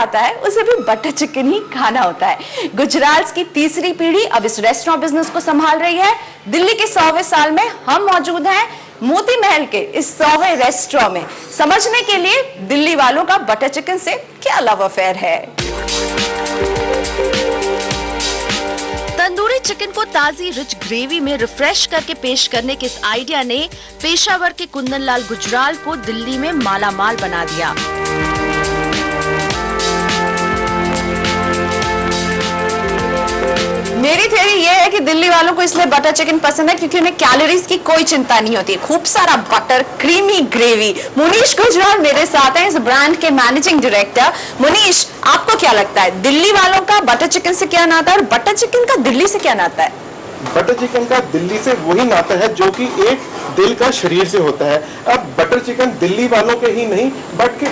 आता है उसे भी बटर चिकन ही खाना होता है। गुजरात की तीसरी पीढ़ी अब इस रेस्टोरेंट बिजनेस को संभाल रही है। दिल्ली के 100वें साल में हम मौजूद हैं मोती महल के इस 100वें रेस्टोरेंट में, समझने के लिए दिल्ली वालों का बटर चिकन से क्या लव अफेयर है। तंदूरी चिकन को ताजी रिच ग्रेवी में रिफ्रेश करके पेश करने के इस आइडिया ने पेशावर के कुंदन लाल गुजराल को दिल्ली में मालामाल बना दिया। मेरी थ्योरी ये है कि दिल्ली वालों को इसलिए बटर चिकन पसंद है क्योंकि उन्हें कैलोरीज की कोई चिंता नहीं होती। खूब सारा butter, creamy gravy. Munish Gujral मेरे साथ हैं, इस ब्रांड के मैनेजिंग डायरेक्टर। मुनीश, आपको क्या लगता है दिल्ली वालों का बटर चिकन से क्या नाता है और बटर चिकन का दिल्ली से क्या नाता है? बटर चिकन का दिल्ली से वही नाता है जो कि एक दिल का शरीर से होता है। अब बटर चिकन दिल्ली वालों के ही नहीं बल्कि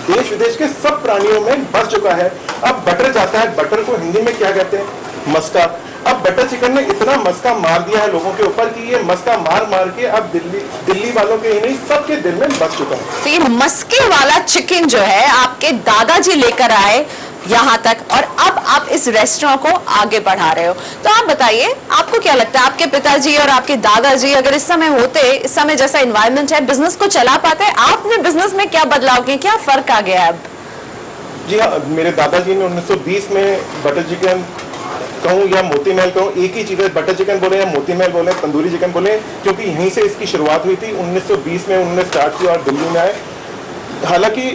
देश विदेश के सब प्राणियों में बस चुका है। अब बटर जाता है, बटर को हिंदी में क्या कहते हैं? मस्का। अब बटर चिकन ने इतना मस्का मार दिया है लोगों के ऊपर कि ये मस्का मार मार के अब दिल्ली वालों के ही नहीं सबके दिल में बस चुका है। तो ये मस्के वाला चिकन जो है आपके दादाजी लेकर आए यहाँ तक और अब आप इस रेस्टोरेंट को आगे बढ़ा रहे हो। तो आप बताइए, आपको क्या लगता है आपके पिताजी और आपके दादाजी अगर इस समय होते, इस समय जैसा एनवायरनमेंट है, बिजनेस को चला पाते? आपने बिजनेस में क्या बदलाव किए, क्या फर्क आ गया है अब? जी हाँ, मेरे दादाजी ने 1920 में बटर चिकन कहूँ या मोती महल कहूँ, एक ही चीज़ है। बटर चिकन बोले या मोती महल बोले, तंदूरी चिकन बोले, क्योंकि यहीं से इसकी शुरुआत हुई थी। 1920 में उन्होंने स्टार्ट किया और दिल्ली में आए। हालांकि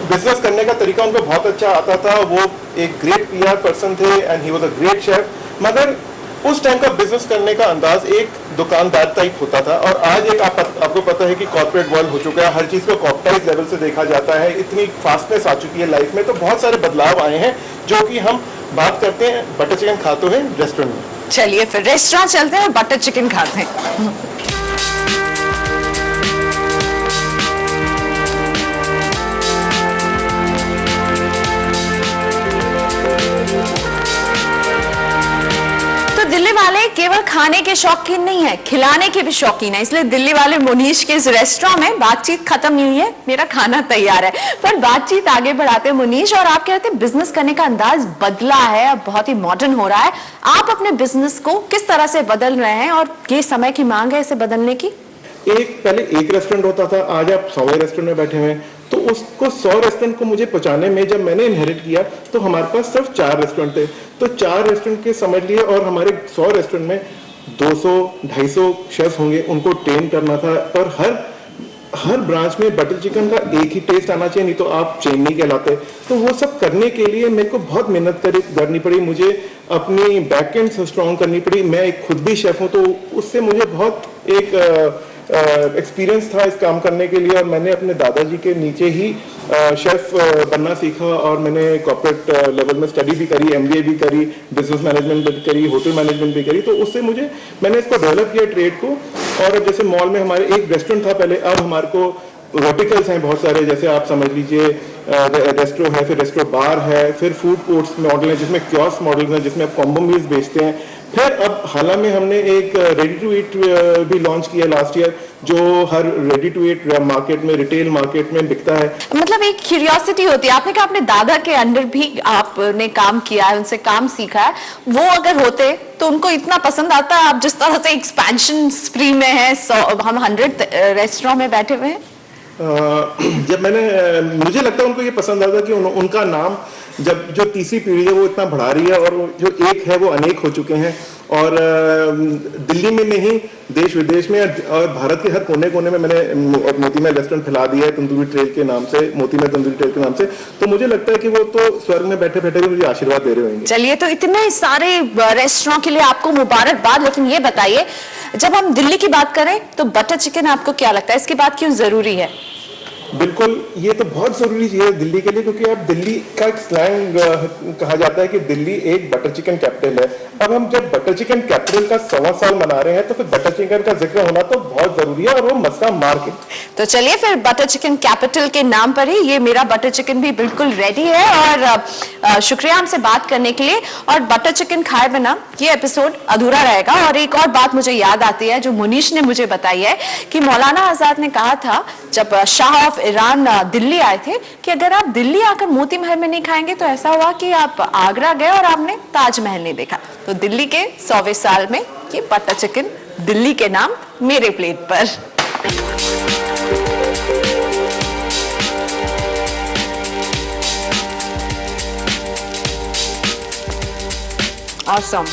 बिजनेस करने का तरीका उनको बहुत अच्छा आता था, वो एक ग्रेट पीआर पर्सन थे and he was a great chef. मगर उस टाइम का बिजनेस करने का अंदाज एक दुकानदार टाइप होता था और आज एक आपको पता है कि कॉर्पोरेट वर्ल्ड हो चुका है, हर चीज़ को कॉर्पोरेटाइज लेवल से देखा जाता है, इतनी फास्टनेस आ चुकी है लाइफ में, तो बहुत सारे बदलाव आए हैं जो कि हम बात करते हैं बटर चिकन खाते हैं रेस्टोरेंट में। चलिए फिर रेस्टोरेंट चलते हैं, बटर चिकन खाते हैं। दिल्ली वाले केवल खाने के शौकीन नहीं है, खिलाने के भी शौकीन है। इसलिए दिल्ली वाले मुनीश के इस रेस्टोरेंट में बातचीत खत्म नहीं हुई है, मेरा खाना तैयार है। पर बातचीत आगे बढ़ाते हैं मुनीश, और आप कहते हैं बिजनेस करने का अंदाज बदला है, अब बहुत ही मॉडर्न हो रहा है। आप अपने बिजनेस को किस तरह से बदल रहे हैं और ये समय की मांग है इसे बदलने की? पहले एक रेस्टोरेंट होता था, आज आप 100वें रेस्टोरेंट में बैठे हुए हैं। तो उसको 100 रेस्टोरेंट को मुझे पहुंचाने में जब मैंने इनहेरिट किया तो हमारे पास सिर्फ 4 रेस्टोरेंट थे। तो 4 रेस्टोरेंट के समझ लिए, और हमारे 100 रेस्टोरेंट में 200-250 शेफ होंगे, उनको ट्रेन करना था। और हर ब्रांच में बटर चिकन का एक ही टेस्ट आना चाहिए, नहीं तो आप चेन नहीं कहलाते। तो वो सब करने के लिए मेरे को बहुत मेहनत करनी पड़ी, मुझे अपनी बैक एंड स्ट्रॉन्ग करनी पड़ी। मैं एक खुद भी शेफ हूँ, तो उससे मुझे बहुत एक एक्सपीरियंस था इस काम करने के लिए। और मैंने अपने दादाजी के नीचे ही शेफ बनना सीखा, और मैंने कॉर्पोरेट लेवल में स्टडी भी करी, MBA भी करी, बिजनेस मैनेजमेंट भी करी, होटल मैनेजमेंट भी करी। तो उससे मैंने इसको डेवलप किया ट्रेड को। और जैसे मॉल में हमारे एक रेस्टोरेंट था पहले, अब हमारे को वर्टिकल्स हैं बहुत सारे। जैसे आप समझ लीजिए रेस्टोरेंट है, फिर रेस्टोरेंट बार है, फिर फूड कोर्ट्स मॉडल है जिसमें कियोस्क मॉडल है जिसमें आप कॉम्बो मील्स बेचते हैं। फिर अब हाल में हमने एक रेडी टू ईट भी लॉन्च किया लास्ट ईयर, जो हर रेडी टू ईट मार्केट में, रिटेल मार्केट में बिकता है। मतलब एक क्यूरियोसिटी होती है, आपने कहा अपने दादा के अंडर भी आपने काम किया है, उनसे काम सीखा है। वो अगर होते तो उनको इतना पसंद आता है, आप जिस तरह से एक्सपेंशन स्प्री में है, हम 100 रेस्टोरेंट में बैठे हुए हैं। जब मुझे लगता है उनको ये पसंद आता कि उनका नाम जब जो तीसरी पीढ़ी है वो इतना बढ़ा रही है, और जो एक है वो अनेक हो चुके हैं। और दिल्ली में नहीं, देश विदेश में और भारत के हर कोने कोने में मैंने मोती महल रेस्टोरेंट फैला दिया है तंदूरी ट्रेल के नाम से, मोती महल तंदूरी ट्रेल के नाम से। तो मुझे लगता है कि वो तो स्वर्ग में बैठे बैठे मुझे आशीर्वाद दे रहे होंगे। चलिए, तो इतने सारे रेस्टोरेंट के लिए आपको मुबारकबाद। लेकिन ये बताइए, जब हम दिल्ली की बात करें तो बटर चिकन आपको क्या लगता है, इसकी बात क्यों जरूरी है? बिल्कुल, ये तो बहुत जरूरी चीज है दिल्ली के लिए, क्योंकि अब दिल्ली का एक स्लैंग कहा जाता है कि दिल्ली एक बटर चिकन कैपिटल है। अब हम जब बटर चिकन कैपिटल का 100वां साल मना रहे हैं तो फिर बटर चिकन का जिक्र होना तो बहुत जरूरी है, और वो मस्का मार के। तो चलिए फिर बटर चिकन कैपिटल के नाम पर ही ये मेरा बटर चिकन भी बिल्कुल रेडी है। और शुक्रिया हमसे बात करने के लिए। और बटर चिकन खाए बिना ये एपिसोड अधूरा रहेगा। और एक और बात मुझे याद आती है जो मुनीश ने मुझे बताई है कि मौलाना आजाद ने कहा था, जब शाह ऑफ ईरान दिल्ली आए थे कि अगर आप दिल्ली आकर मोती महल में नहीं खाएंगे तो ऐसा हुआ कि आप आगरा गए और आपने ताजमहल नहीं देखा। तो दिल्ली के 100वें साल में ये बटर चिकन दिल्ली के नाम मेरे प्लेट पर। Awesome.